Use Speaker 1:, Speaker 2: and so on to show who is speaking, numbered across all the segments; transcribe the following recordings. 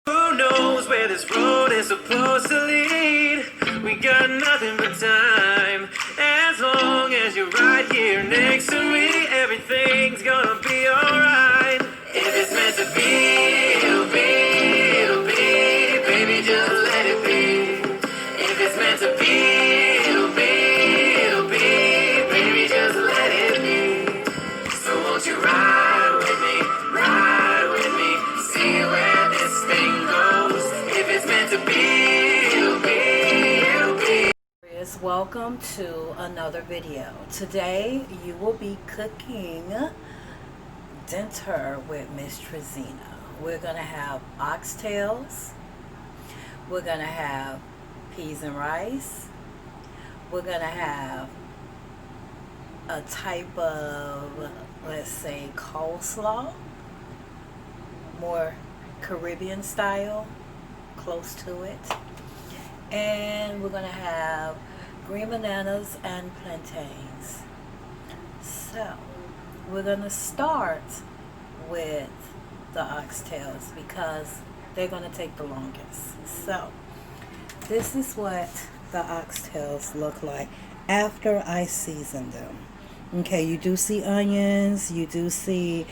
Speaker 1: Who knows where this road is supposed to lead? We got nothing but time. As long as you're right here next to me, everything's gonna be alright. If it's meant to be, it'll be, it'll be. Baby, just let it be. If it's meant to be, it'll be, it'll be. Baby, just let it be. So won't you ride with me, see where this thing goes. If it's meant to be, it'll be, it'll be.
Speaker 2: Welcome to another video. Today you will be cooking dinner with Mz.TreZena. We're gonna have oxtails. We're gonna have peas and rice. We're gonna have a type of, let's say, coleslaw, more Caribbean style, close to it. And we're gonna have green bananas and plantains. So we're gonna start with the oxtails because they're gonna take the longest. So this is what the oxtails look like after I season them. Okay, you do see onions, you do see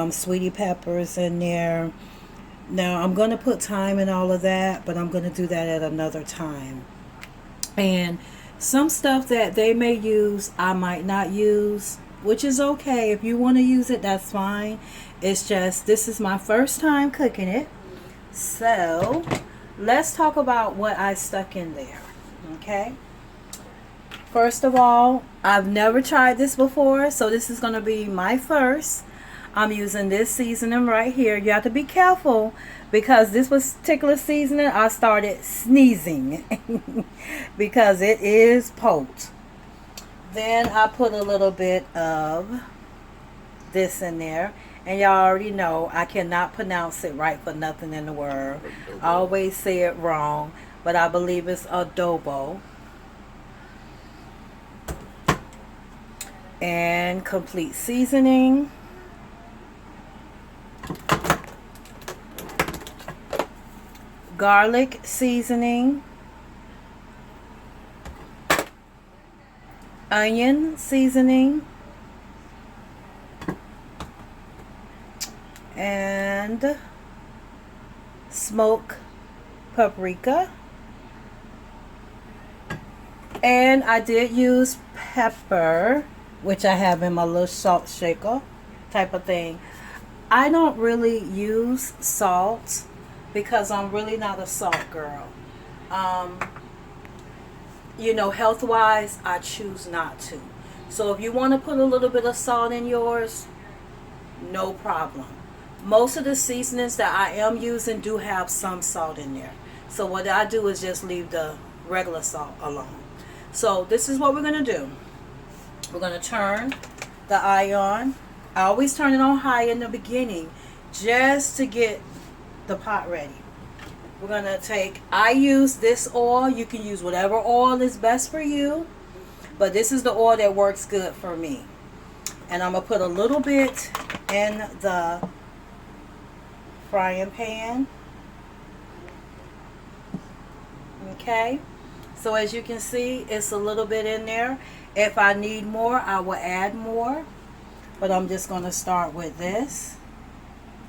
Speaker 2: sweetie peppers in there. Now I'm going to put thyme and all of that, but I'm going to do that at another time. And some stuff that they may use, I might not use, which is okay. If you want to use it, that's fine. It's just, this is my first time cooking it. So let's talk about what I stuck in there. Okay. First of all, I've never tried this before, so this is going to be my first. I'm using this seasoning right here. You have to be careful because this particular seasoning, I started sneezing because it is potent. Then I put a little bit of this in there. And y'all already know I cannot pronounce it right for nothing in the world. I always say it wrong, but I believe it's adobo. And complete seasoning. Garlic seasoning, onion seasoning, and smoked paprika. And I did use pepper, which I have in my little salt shaker type of thing. I don't really use salt because I'm really not a salt girl. You know, health-wise, I choose not to. So if you want to put a little bit of salt in yours, no problem. Most of the seasonings that I am using do have some salt in there. So what I do is just leave the regular salt alone. So this is what we're going to do. We're going to turn the eye on. I always turn it on high in the beginning just to get the pot ready. We're going to take, I use this oil. You can use whatever oil is best for you, but this is the oil that works good for me. And I'm going to put a little bit in the frying pan. Okay, so as you can see, it's a little bit in there. If I need more, I will add more, but I'm just going to start with this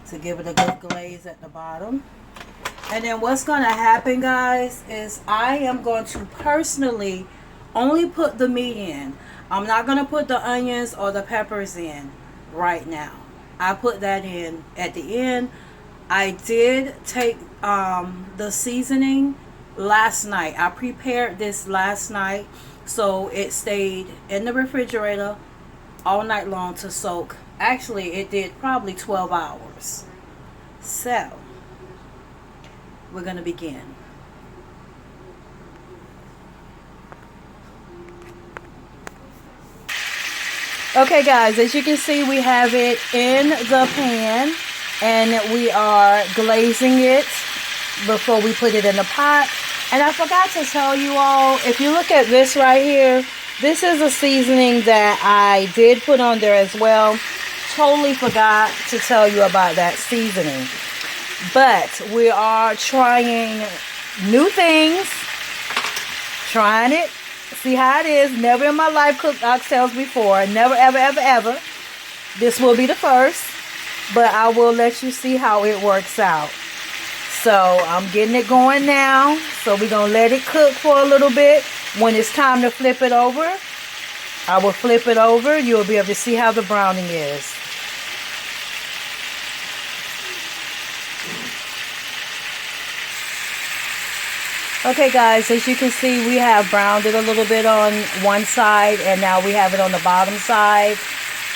Speaker 2: to give it a good glaze at the bottom. And then what's going to happen, guys, is I am going to personally only put the meat in. I'm not going to put the onions or the peppers in right now. I put that in at the end. I did take the seasoning last night. I prepared this last night, so it stayed in the refrigerator all night long to soak. Actually, it did probably 12 hours. So we're going to begin. Okay, guys, as you can see, we have it in the pan and we are glazing it before we put it in the pot. And I forgot to tell you all, if you look at this right here, this is a seasoning that I did put on there as well. Totally forgot to tell you about that seasoning. But we are trying new things. Trying it. See how it is. Never in my life cooked oxtails before. Never, ever, ever, ever. This will be the first. But I will let you see how it works out. So I'm getting it going now. So we're going to let it cook for a little bit. When it's time to flip it over, I will flip it over. You'll be able to see how the browning is. Okay guys, as you can see, we have browned it a little bit on one side and now we have it on the bottom side.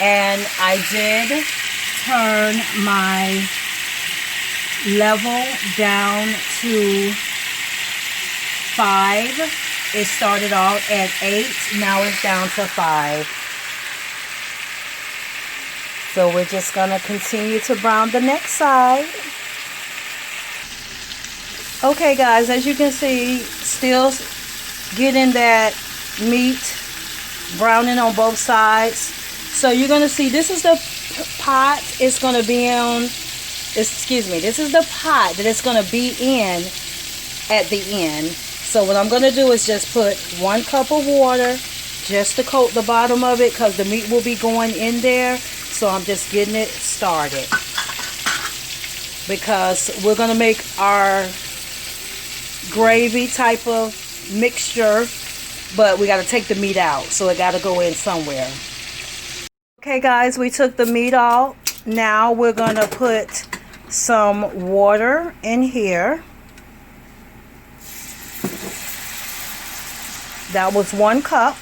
Speaker 2: And I did turn my level down to 5. It started out at 8, now it's down to 5. So we're just going to continue to brown the next side. Okay guys, as you can see, still getting that meat browning on both sides. So you're going to see this is the pot it's going to be on. Excuse me, this is the pot that it's going to be in at the end. So what I'm going to do is just put 1 cup of water just to coat the bottom of it because the meat will be going in there. So I'm just getting it started because we're going to make our gravy type of mixture, but we got to take the meat out, so it got to go in somewhere. Okay guys, we took the meat out. Now we're going to put some water in here. That was 1 cup.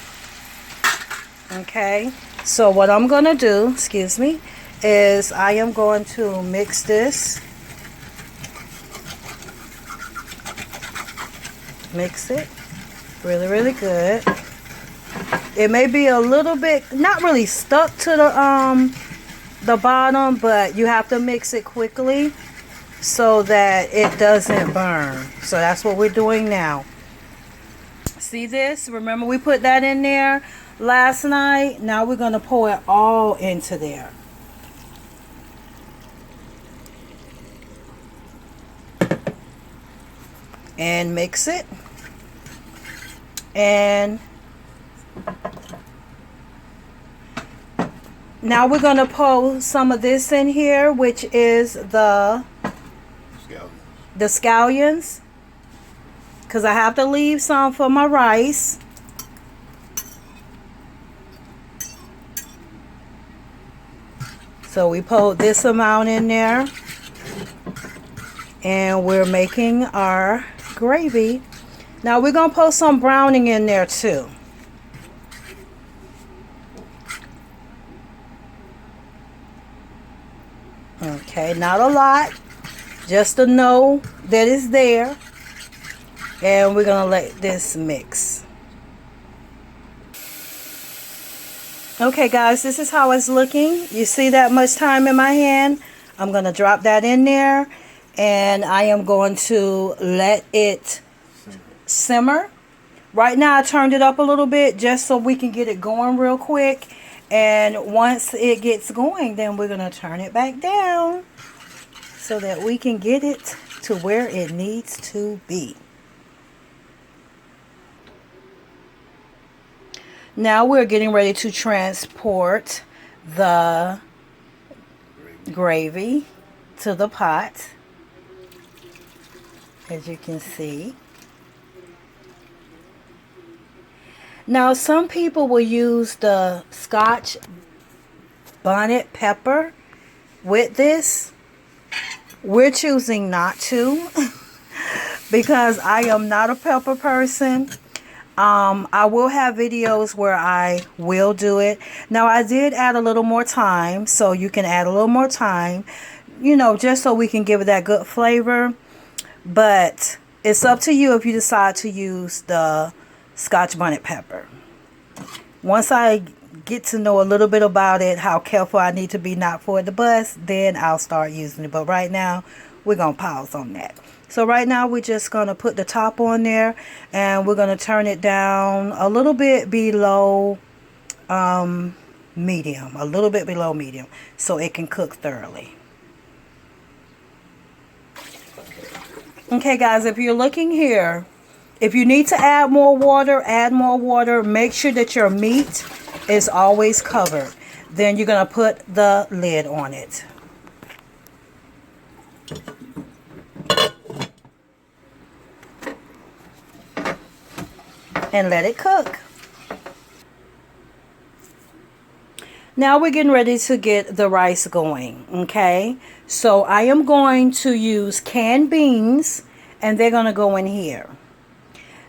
Speaker 2: Okay, so what I'm going to do, excuse me, is I am going to mix this. Mix it really, really good. It may be a little bit, not really stuck to the bottom, but you have to mix it quickly so that it doesn't burn. So that's what we're doing now. See this? Remember we put that in there last night? Now we're going to pour it all into there. And mix it. And now we're going to pour some of this in here, which is the scallions, because I have to leave some for my rice. So we pour this amount in there, and we're making our gravy. Now we're going to put some browning in there too. Okay, not a lot, just to know that it's there. And we're going to let this mix. Okay guys, this is how it's looking. You see that much time in my hand? I'm going to drop that in there. And I am going to let it simmer. Right now I turned it up a little bit just so we can get it going real quick. And once it gets going, then we're going to turn it back down so that we can get it to where it needs to be. Now we're getting ready to transport the gravy to the pot, as you can see. Now some people will use the Scotch bonnet pepper with this. We're choosing not to because I am not a pepper person. I will have videos where I will do it. Now I did add a little more thyme, so you can add a little more thyme, you know, just so we can give it that good flavor. But it's up to you if you decide to use the Scotch bonnet pepper. Once I get to know a little bit about it, how careful I need to be not for it to bust, then I'll start using it. But right now, we're going to pause on that. So right now, we're just going to put the top on there, and we're going to turn it down a little bit below medium. A little bit below medium, so it can cook thoroughly. Okay, guys, if you're looking here, if you need to add more water, add more water. Make sure that your meat is always covered. Then you're going to put the lid on it. And let it cook. Now we're getting ready to get the rice going, okay? So I am going to use canned beans, and they're going to go in here.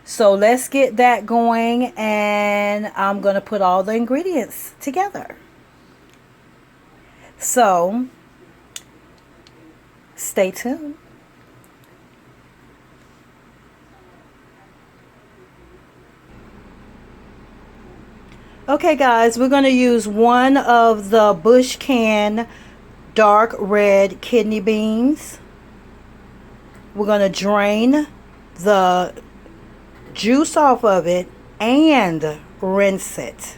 Speaker 2: So let's get that going, and I'm going to put all the ingredients together. So stay tuned. Okay, guys, we're going to use one of the Bush Can dark red kidney beans. We're going to drain the juice off of it and rinse it.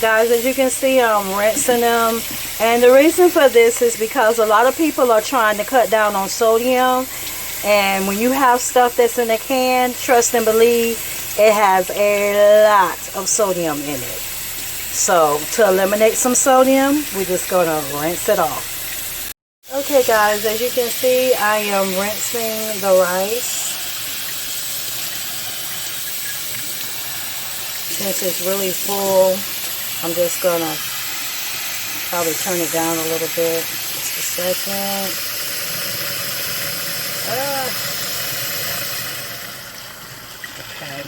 Speaker 2: Guys, as you can see, I'm rinsing them. And the reason for this is because a lot of people are trying to cut down on sodium. And when you have stuff that's in a can, trust and believe, it has a lot of sodium in it. So to eliminate some sodium, we're just going to rinse it off. Okay, guys, as you can see, I am rinsing the rice. Since it's really full, I'm just going to probably turn it down a little bit. Just a second. Okay.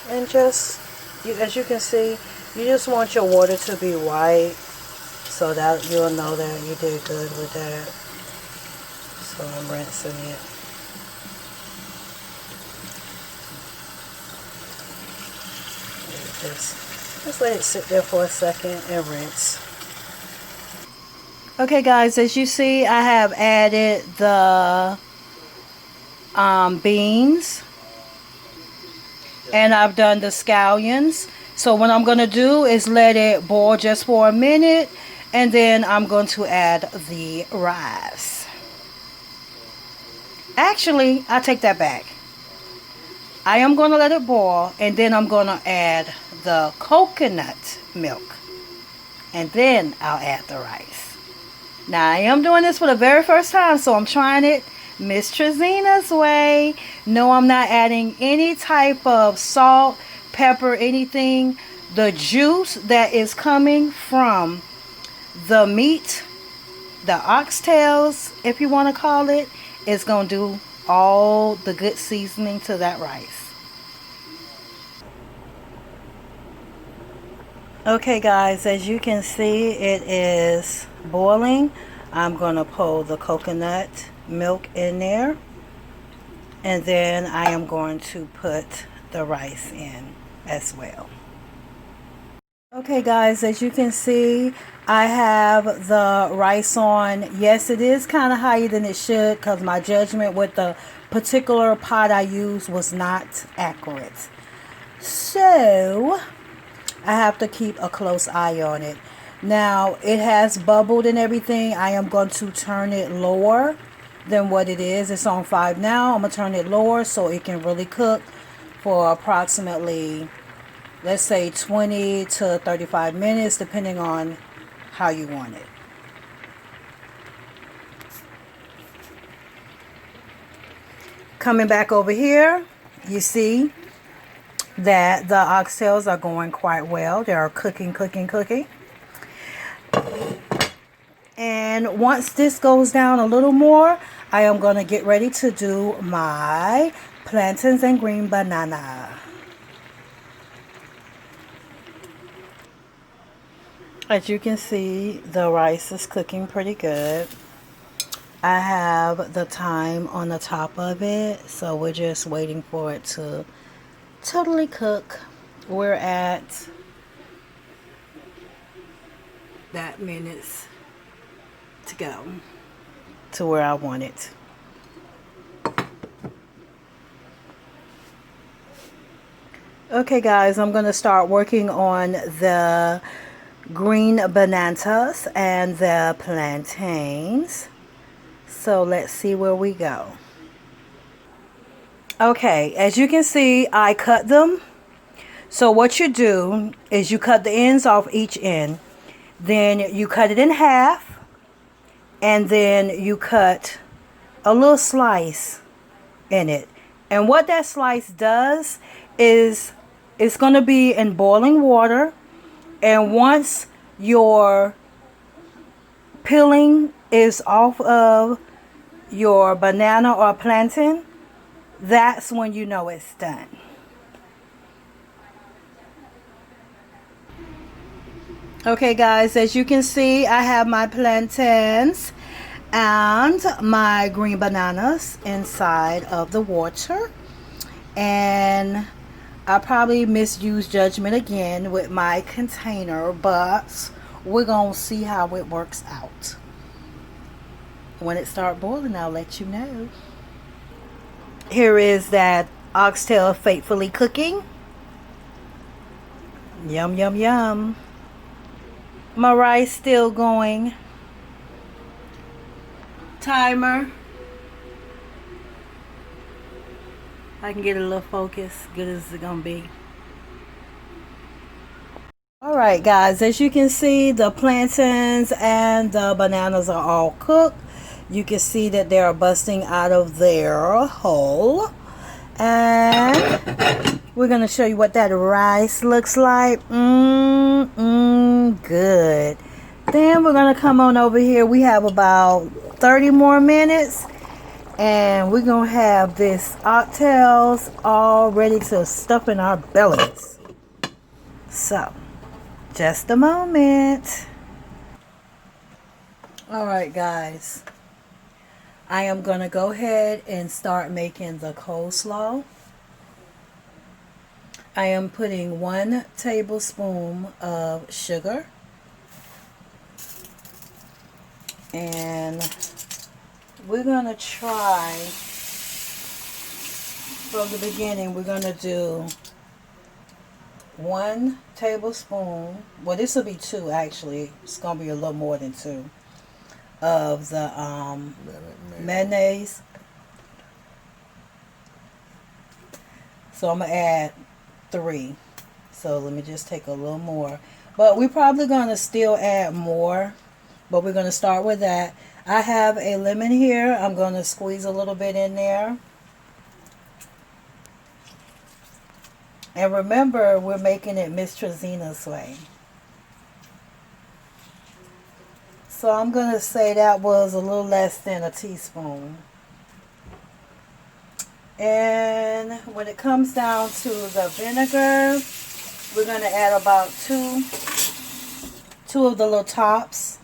Speaker 2: And just, as you can see, you just want your water to be white so that you'll know that you did good with that. So I'm rinsing it. Just let it sit there for a second and rinse. Okay, guys, as you see, I have added the beans, and I've done the scallions. So what I'm going to do is let it boil just for a minute, and then I'm going to add the rice. Actually, I take that back. I am going to let it boil, and then I'm going to add the coconut milk, and then I'll add the rice. Now, I am doing this for the very first time, so I'm trying it Mz.TreZena's way. No, I'm not adding any type of salt, pepper, anything. The juice that is coming from the meat, the oxtails, if you want to call it, is going to do all the good seasoning to that rice. Okay, guys, as you can see, it is boiling. I'm going to pour the coconut milk in there, and then I am going to put the rice in as well. Okay, guys, as you can see, I have the rice on. Yes, it is kind of higher than it should because my judgment with the particular pot I used was not accurate. So I have to keep a close eye on it. Now, it has bubbled and everything. I am going to turn it lower than what it is. It's on 5 now. I'm going to turn it lower so it can really cook for approximately, let's say, 20 to 35 minutes, depending on how you want it. Coming back over here, you see that the oxtails are going quite well. They are cooking. And once this goes down a little more, I am going to get ready to do my plantains and green banana. As you can see, the rice is cooking pretty good. I have the thyme on the top of it, so we're just waiting for it to totally cook. We're at that minutes to go to where I want it. Okay, guys, I'm going to start working on the green bananas and the plantains. So let's see where we go. Okay, as you can see, I cut them. So what you do is you cut the ends off each end. Then you cut it in half. And then you cut a little slice in it. And what that slice does is it's going to be in boiling water. And once your peeling is off of your banana or plantain, that's when you know it's done. Okay guys, as you can see, I have my plantains and my green bananas inside of the water. And I probably misused judgment again with my container, but we're going to see how it works out. When it starts boiling, I'll let you know. Here is that oxtail faithfully cooking. Yum, yum, yum. My rice still going. Timer. I can get a little focus. Good as it's gonna be. Alright guys, as you can see, the plantains and the bananas are all cooked. You can see that they are busting out of their hole. And we're gonna show you what that rice looks like. Good. Then we're gonna come on over here. We have about 30 more minutes. And we're gonna have this oxtails all ready to stuff in our bellies. So, just a moment. Alright guys, I am gonna go ahead and start making the coleslaw. I am putting 1 tablespoon of sugar. And we're gonna try, from the beginning, we're gonna do 1 tablespoon, well this will be 2 actually, it's gonna be a little more than 2, of the mayonnaise. So I'm gonna add 3, so let me just take a little more, but we're probably gonna still add more, but we're gonna start with that. I have a lemon here. I'm going to squeeze a little bit in there. And remember, we're making it Mz.TreZena's way. So I'm going to say that was a little less than a teaspoon. And when it comes down to the vinegar, we're going to add about two of the little tops.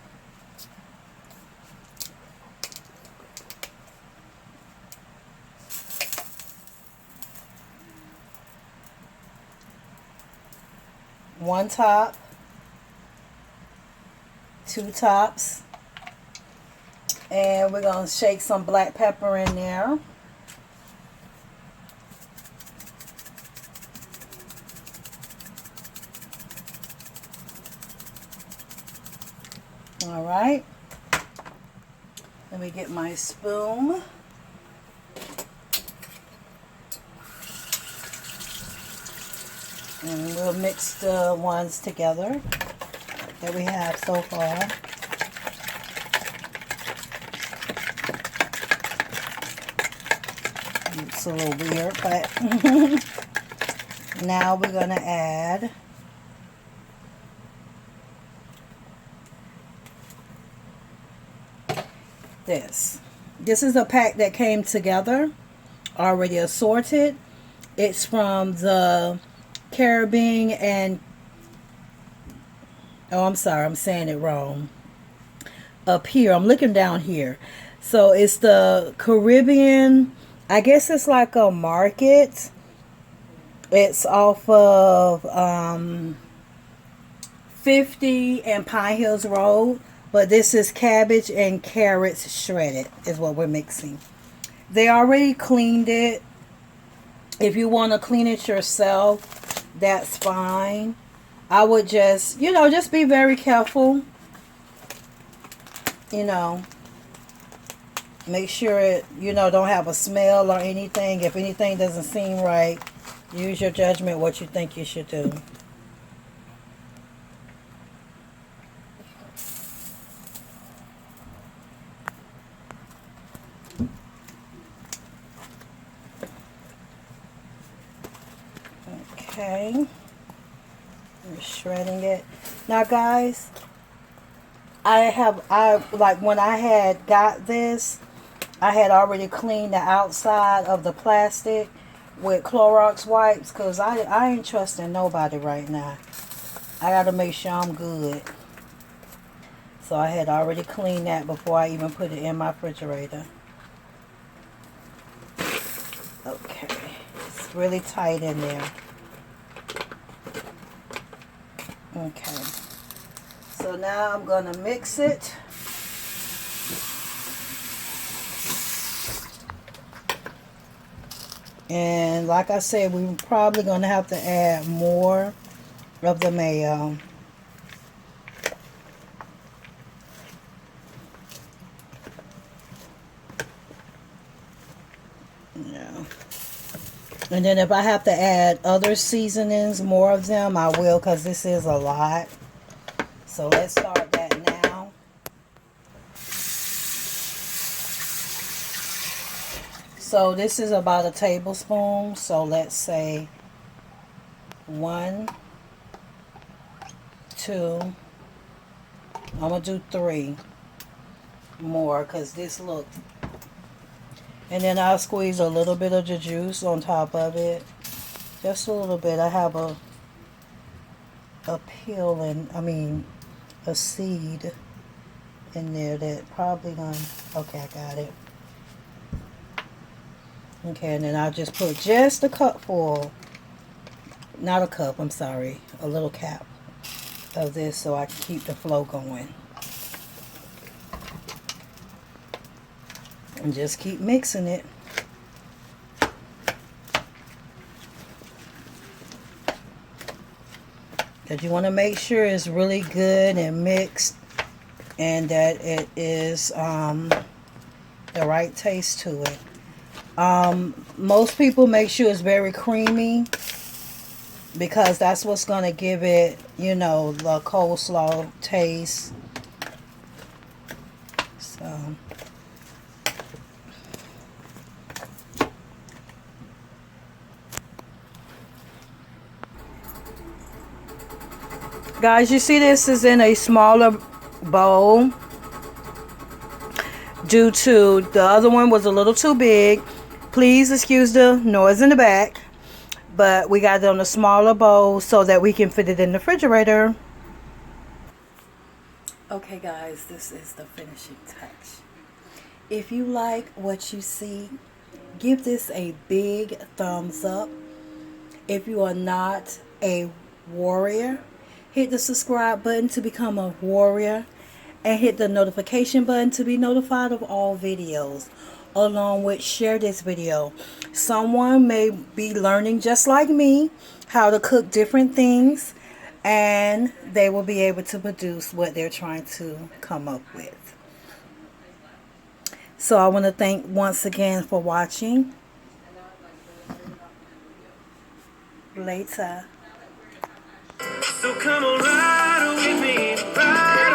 Speaker 2: One top, 2 tops, and we're going to shake some black pepper in there. All right, let me get my spoon. And we'll mix the ones together that we have so far. It's a little weird, but now we're going to add this. This is a pack that came together, already assorted. It's from the Caribbean and, oh I'm sorry, I'm saying it wrong. Up here, I'm looking down here. So it's the Caribbean, I guess it's like a market. It's off of 50 and Pine Hills Road. But this is cabbage and carrots shredded is what we're mixing. They already cleaned it. If you want to clean it yourself, that's fine. I would just, just be very careful. Make sure it, you know, don't have a smell or anything. If anything doesn't seem right, use your judgment what you think you should do. Okay. I'm shredding it. Now guys, I like when I had got this, I had already cleaned the outside of the plastic with Clorox wipes because I ain't trusting nobody right now. I got to make sure I'm good. So I had already cleaned that before I even put it in my refrigerator. Okay. It's really tight in there. Okay. So now I'm going to mix it. And like I said, we're probably going to have to add more of the mayo. Yeah. And then if I have to add other seasonings, more of them, I will, because this is a lot. So let's start that now. So this is about a tablespoon. So let's say 1, 2. I'm going to do 3 more because this look. And then I'll squeeze a little bit of the juice on top of it. Just a little bit. I have a peel and, I mean, a seed in there that probably gonna, okay, I got it. Okay, and then I'll just put just a cupful, not a cup, I'm sorry, a little cap of this so I can keep the flow going. And just keep mixing it. Because you want to make sure it's really good and mixed and that it is the right taste to it. Most people make sure it's very creamy because that's what's going to give it, you know, the coleslaw taste. So guys, you see this is in a smaller bowl due to the other one was a little too big. Please excuse the noise in the back. But we got it on a smaller bowl so that we can fit it in the refrigerator. Okay guys, this is the finishing touch. If you like what you see, give this a big thumbs up. If you are not a warrior, hit the subscribe button to become a warrior and hit the notification button to be notified of all videos. Along with share this video. Someone may be learning just like me how to cook different things and they will be able to produce what they're trying to come up with. So I want to thank once again for watching. Later.
Speaker 1: So come on, ride with me, ride.